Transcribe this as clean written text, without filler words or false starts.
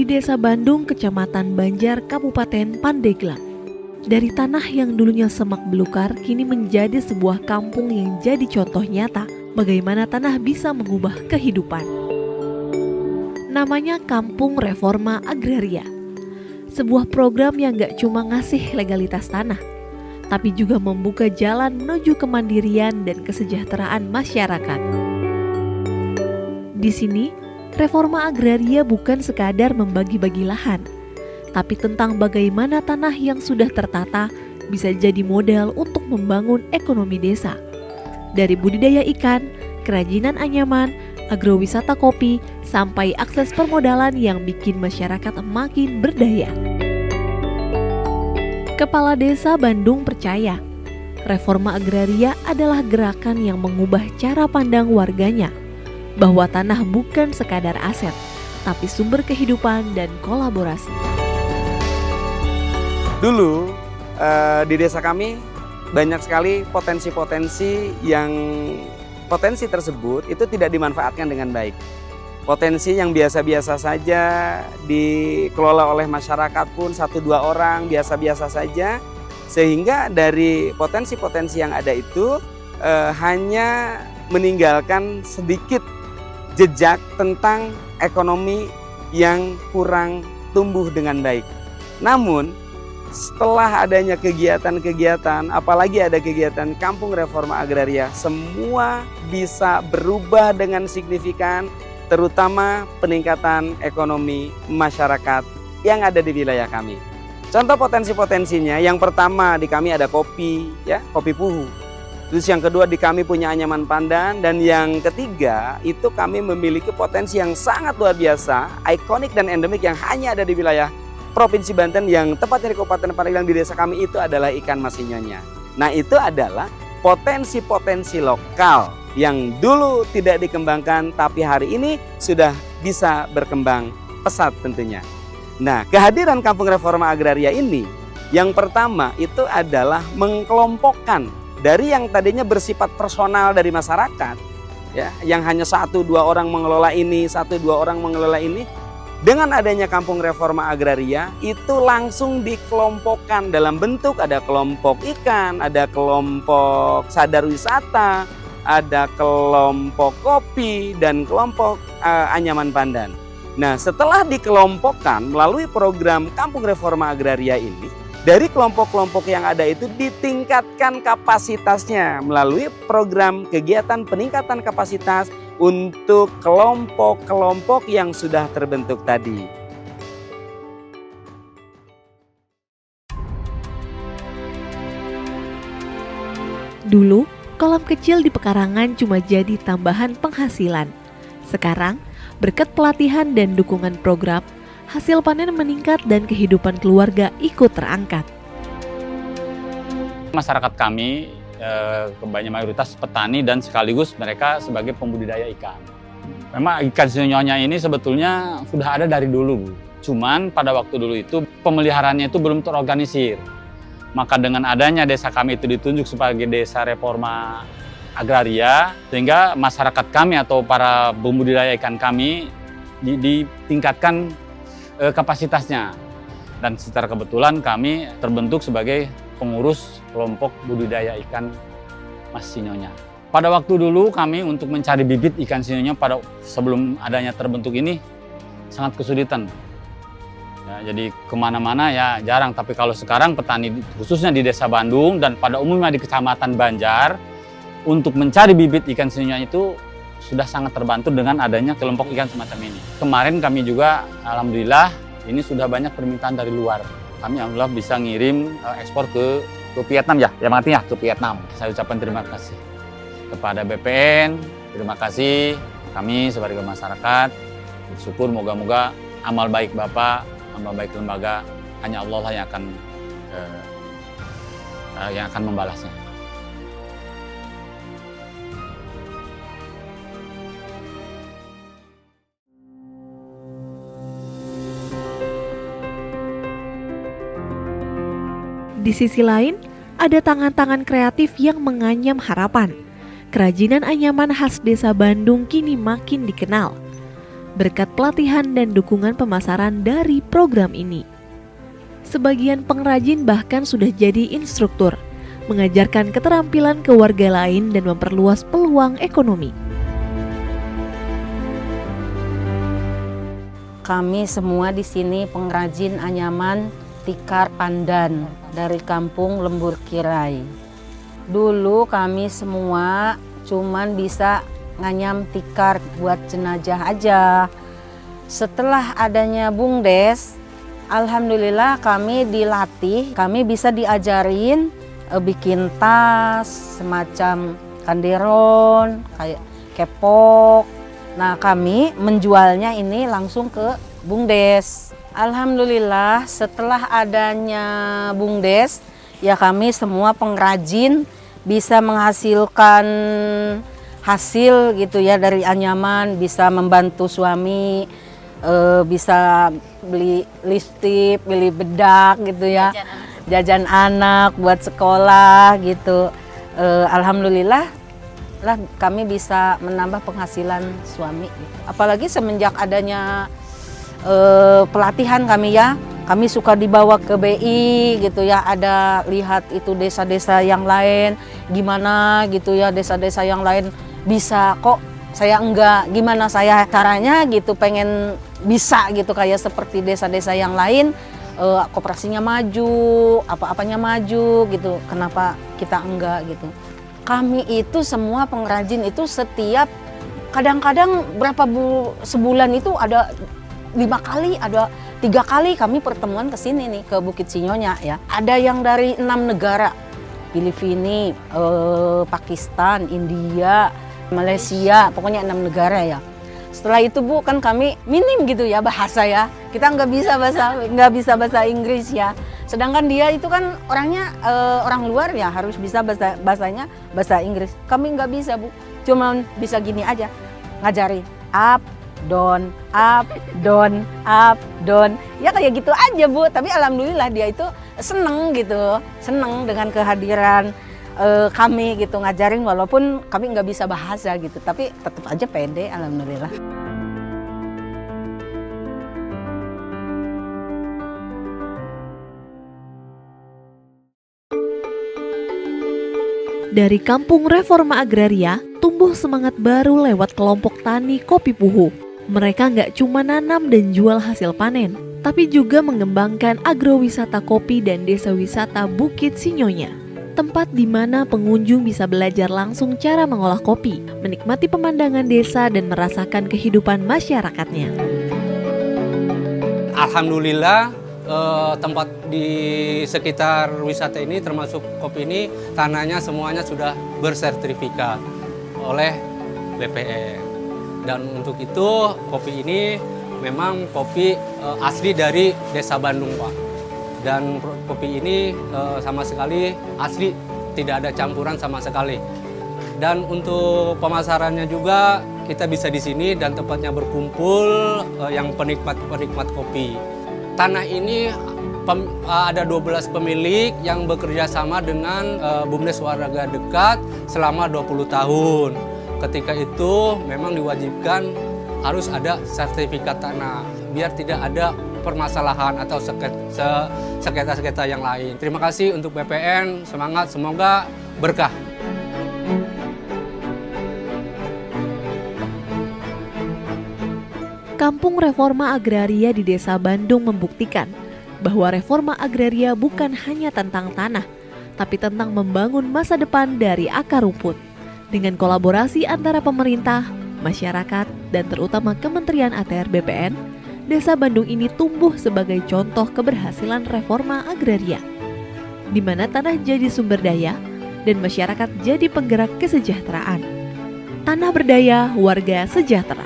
di Desa Bandung, Kecamatan Banjar, Kabupaten Pandeglang. Dari tanah yang dulunya semak belukar, kini menjadi sebuah kampung yang jadi contoh nyata bagaimana tanah bisa mengubah kehidupan. Namanya Kampung Reforma Agraria. Sebuah program yang gak cuma ngasih legalitas tanah, tapi juga membuka jalan menuju kemandirian dan kesejahteraan masyarakat. Di sini, reforma agraria bukan sekadar membagi-bagi lahan, tapi tentang bagaimana tanah yang sudah tertata bisa jadi modal untuk membangun ekonomi desa. Dari budidaya ikan, kerajinan anyaman, agrowisata kopi, sampai akses permodalan yang bikin masyarakat makin berdaya. Kepala Desa Bandung percaya, reforma agraria adalah gerakan yang mengubah cara pandang warganya, bahwa tanah bukan sekadar aset, tapi sumber kehidupan dan kolaborasi. Dulu di desa kami banyak sekali potensi-potensi yang potensi tersebut itu tidak dimanfaatkan dengan baik. Potensi yang biasa-biasa saja dikelola oleh masyarakat pun 1-2 orang biasa-biasa saja, sehingga dari potensi-potensi yang ada itu hanya meninggalkan sedikit jejak tentang ekonomi yang kurang tumbuh dengan baik. Namun setelah adanya kegiatan-kegiatan, apalagi ada kegiatan Kampung Reforma Agraria, semua bisa berubah dengan signifikan, terutama peningkatan ekonomi masyarakat yang ada di wilayah kami. Contoh potensi-potensinya, yang pertama di kami ada kopi, ya, kopi puhu. Terus yang kedua di kami punya anyaman pandan, dan yang ketiga itu kami memiliki potensi yang sangat luar biasa, ikonik dan endemik yang hanya ada di wilayah Provinsi Banten, yang tepatnya di Kabupaten Pandeglang di desa kami itu adalah ikan mas sinyonya. Nah, itu adalah potensi-potensi lokal yang dulu tidak dikembangkan tapi hari ini sudah bisa berkembang pesat tentunya. Nah, kehadiran Kampung Reforma Agraria ini yang pertama itu adalah mengkelompokkan dari yang tadinya bersifat personal dari masyarakat, ya, yang hanya 1-2 orang mengelola ini, 1-2 orang mengelola ini. Dengan adanya Kampung Reforma Agraria itu langsung dikelompokkan dalam bentuk ada kelompok ikan, ada kelompok sadar wisata, ada kelompok kopi, dan kelompok anyaman pandan. Nah, setelah dikelompokkan melalui program Kampung Reforma Agraria ini, dari kelompok-kelompok yang ada itu ditingkatkan kapasitasnya melalui program kegiatan peningkatan kapasitas untuk kelompok-kelompok yang sudah terbentuk tadi. Dulu, kolam kecil di pekarangan cuma jadi tambahan penghasilan. Sekarang, berkat pelatihan dan dukungan program, hasil panen meningkat dan kehidupan keluarga ikut terangkat. Masyarakat kami kebanyakan mayoritas petani dan sekaligus mereka sebagai pembudidaya ikan. Memang ikan sinyonya ini sebetulnya sudah ada dari dulu. Cuman pada waktu dulu itu pemeliharaannya itu belum terorganisir. Maka dengan adanya desa kami itu ditunjuk sebagai desa reforma agraria, sehingga masyarakat kami atau para pembudidaya ikan kami ditingkatkan kapasitasnya. Dan secara kebetulan kami terbentuk sebagai pengurus kelompok budidaya ikan mas sinyonya. Pada waktu dulu kami untuk mencari bibit ikan sinyonya pada sebelum adanya terbentuk ini sangat kesulitan. Ya, jadi kemana-mana ya jarang, tapi kalau sekarang petani khususnya di Desa Bandung dan pada umumnya di Kecamatan Banjar untuk mencari bibit ikan sinyonya itu sudah sangat terbantu dengan adanya kelompok ikan semacam ini. Kemarin kami juga alhamdulillah ini sudah banyak permintaan dari luar. Kami alhamdulillah bisa ngirim ekspor ke Vietnam ya, yang artinya ke Vietnam. Saya ucapkan terima kasih kepada BPN, terima kasih kami sebagai masyarakat. Bersyukur moga-moga amal baik Bapak, amal baik lembaga, hanya Allah lah yang akan membalasnya. Di sisi lain, ada tangan-tangan kreatif yang menganyam harapan. Kerajinan anyaman khas Desa Bandung kini makin dikenal. berkat pelatihan dan dukungan pemasaran dari program ini. Sebagian pengrajin bahkan sudah jadi instruktur, mengajarkan keterampilan ke warga lain dan memperluas peluang ekonomi. Kami semua di sini pengrajin anyaman tikar pandan dari kampung Lembur Kirai. Dulu kami semua cuman bisa nganyam tikar buat jenazah aja. Setelah adanya BUMDes, alhamdulillah kami dilatih, kami bisa diajarin bikin tas, semacam kanderon, kayak kepok. Nah, kami menjualnya ini langsung ke BUMDes. Alhamdulillah setelah adanya BUMDes, ya kami semua pengrajin bisa menghasilkan hasil gitu ya dari anyaman, bisa membantu suami, bisa beli lipstik, beli bedak gitu ya, jajan anak buat sekolah gitu. Alhamdulillah lah kami bisa menambah penghasilan suami. Apalagi semenjak adanya pelatihan kami ya, kami suka dibawa ke BI gitu ya, ada lihat itu desa-desa yang lain gimana gitu ya, desa-desa yang lain bisa kok saya enggak, gimana saya caranya gitu, pengen bisa gitu kayak seperti desa-desa yang lain, koperasinya maju, apa-apanya maju gitu, kenapa kita enggak gitu. Kami itu semua pengrajin itu setiap kadang-kadang sebulan itu ada 5 kali, ada 3 kali kami pertemuan ke sini nih, ke Bukit Sinyonya ya. Ada yang dari 6 negara, Filipina, Pakistan, India, Malaysia, pokoknya 6 negara ya. Setelah itu Bu, kan kami minim gitu ya bahasa ya. Kita nggak bisa bahasa Inggris ya. Sedangkan dia itu kan orangnya orang luar ya, harus bisa bahasa Inggris. Kami nggak bisa Bu, cuma bisa gini aja, ngajari up, down, up, down, up, down. Ya kayak gitu aja Bu. Tapi alhamdulillah dia itu seneng gitu, seneng dengan kehadiran kami gitu ngajarin, walaupun kami nggak bisa bahasa gitu, tapi tetap aja pede, alhamdulillah. Dari Kampung Reforma Agraria, tumbuh semangat baru lewat kelompok tani kopi Puhu. Mereka nggak cuma nanam dan jual hasil panen, tapi juga mengembangkan agrowisata kopi dan desa wisata Bukit Sinyonya. Tempat di mana pengunjung bisa belajar langsung cara mengolah kopi, menikmati pemandangan desa dan merasakan kehidupan masyarakatnya. Alhamdulillah tempat di sekitar wisata ini termasuk kopi ini tanahnya semuanya sudah bersertifikat oleh BPN. Dan untuk itu kopi ini memang kopi asli dari Desa Bandung, Pak. Dan kopi ini sama sekali asli, tidak ada campuran sama sekali. Dan untuk pemasarannya juga kita bisa di sini dan tempatnya berkumpul yang penikmat kopi. Tanah ini ada 12 pemilik yang bekerja sama dengan BUMDes Warga Dekat selama 20 tahun. Ketika itu memang diwajibkan harus ada sertifikat tanah biar tidak ada permasalahan atau sengketa-sengketa yang lain. Terima kasih untuk BPN, semangat, semoga berkah. Kampung Reforma Agraria di Desa Bandung membuktikan bahwa reforma agraria bukan hanya tentang tanah, tapi tentang membangun masa depan dari akar rumput. Dengan kolaborasi antara pemerintah, masyarakat, dan terutama Kementerian ATR BPN, Desa Bandung ini tumbuh sebagai contoh keberhasilan reforma agraria, di mana tanah jadi sumber daya dan masyarakat jadi penggerak kesejahteraan. Tanah berdaya, warga sejahtera.